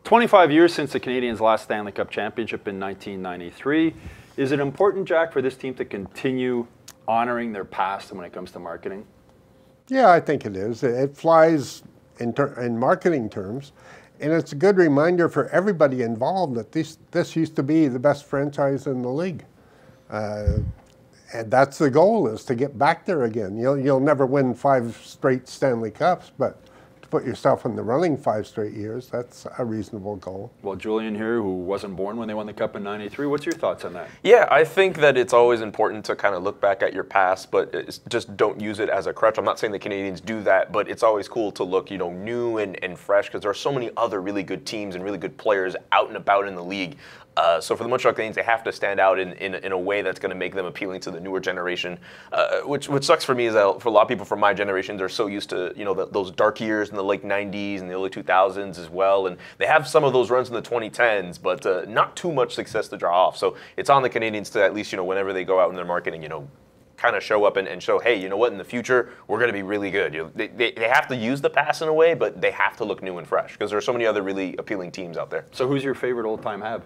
25 years since the Canadiens' last Stanley Cup championship in 1993. Is it important, Jack, for this team to continue honoring their past when it comes to marketing? Yeah, I think it is. It flies in marketing terms, and it's a good reminder for everybody involved that this used to be the best franchise in the league. And that's the goal, is to get back there again. You'll never win 5 straight Stanley Cups, but to put yourself in the running 5 straight years, that's a reasonable goal. Well, Julian here, who wasn't born when they won the Cup in '93, what's your thoughts on that? Yeah, I think that it's always important to kind of look back at your past, but just don't use it as a crutch. I'm not saying the Canadiens do that, but it's always cool to look, new and fresh, because there are so many other really good teams and really good players out and about in the league. So for the Montreal Canadiens, they have to stand out in a way that's going to make them appealing to the newer generation. Which sucks for me is that for a lot of people from my generation, they're so used to those dark years in the late '90s and the early 2000s as well, and they have some of those runs in the 2010s, but not too much success to draw off. So it's on the Canadiens to at least whenever they go out in their marketing, kind of show up and show, hey, you know what, in the future, we're going to be really good. They have to use the past in a way, but they have to look new and fresh because there are so many other really appealing teams out there. So who's your favorite old-time Hab?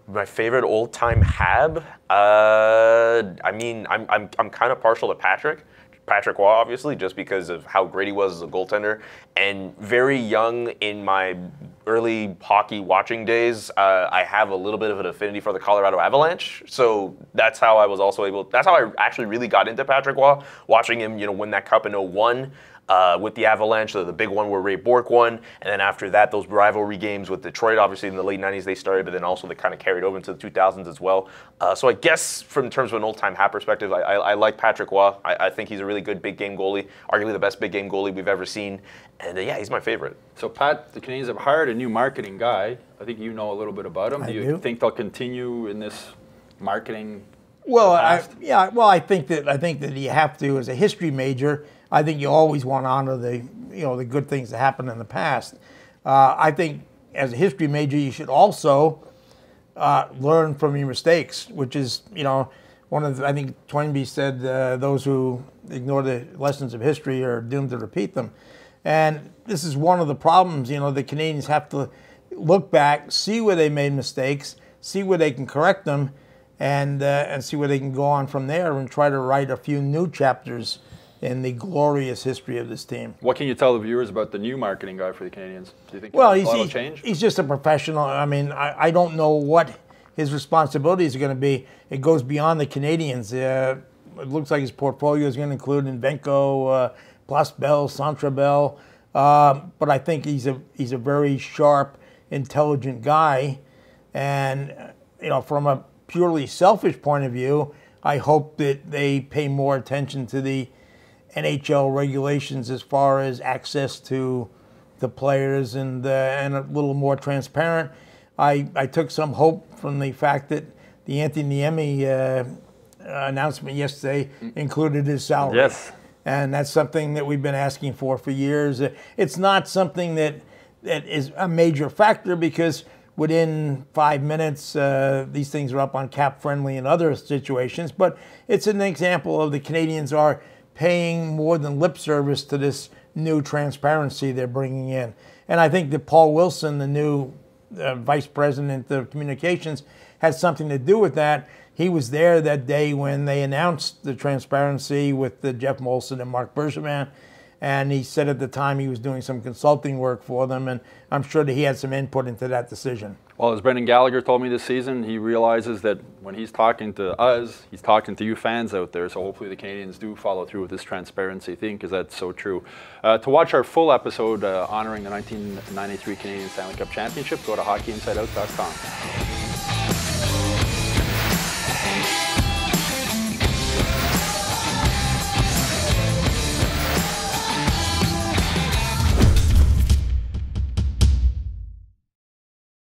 My favorite old-time Hab? I mean, I'm kind of partial to Patrick Waugh, obviously, just because of how great he was as a goaltender. And very young in my early hockey watching days, I have a little bit of an affinity for the Colorado Avalanche. So that's how I was also that's how I actually really got into Patrick Waugh, watching him, win that cup in '01. With the Avalanche, the big one where Ray Bourque won, and then after that, those rivalry games with Detroit, obviously in the late '90s they started, but then also they kind of carried over into the 2000s as well. So I guess in terms of an old-time Hab perspective, I like Patrick Waugh. I think he's a really good big game goalie, arguably the best big game goalie we've ever seen, and yeah, he's my favorite. So Pat, the Canadiens have hired a new marketing guy. I think you know a little bit about him. Do you think they'll continue in this marketing? Well, I think that you have to, as a history major. I think you always want to honor the good things that happened in the past. I think as a history major, you should also learn from your mistakes, which is I think Toynbee said those who ignore the lessons of history are doomed to repeat them, and this is one of the problems. The Canadiens have to look back, see where they made mistakes, see where they can correct them, and see where they can go on from there and try to write a few new chapters in the glorious history of this team. What can you tell the viewers about the new marketing guy for the Canadiens? Do you think that'll change? He's just a professional. I mean, I don't know what his responsibilities are going to be. It goes beyond the Canadiens. It looks like his portfolio is going to include Invenco, Place Bell, Centre Bell. But I think he's a very sharp, intelligent guy. And, from a purely selfish point of view, I hope that they pay more attention to the NHL regulations as far as access to the players and a little more transparent. I took some hope from the fact that the Anthony Niemi announcement yesterday included his salary. Yes. And that's something that we've been asking for years. It's not something that is a major factor because within 5 minutes, these things are up on Cap Friendly and other situations. But it's an example of the Canadiens are paying more than lip service to this new transparency they're bringing in. And I think that Paul Wilson, the new vice president of communications, had something to do with that. He was there that day when they announced the transparency with Jeff Molson and Mark Bergevin. And he said at the time he was doing some consulting work for them, and I'm sure that he had some input into that decision. Well, as Brendan Gallagher told me this season, he realizes that when he's talking to us, he's talking to you fans out there, so hopefully the Canadiens do follow through with this transparency thing, because that's so true. To watch our full episode honoring the 1993 Canadian Stanley Cup Championship, go to hockeyinsideout.com.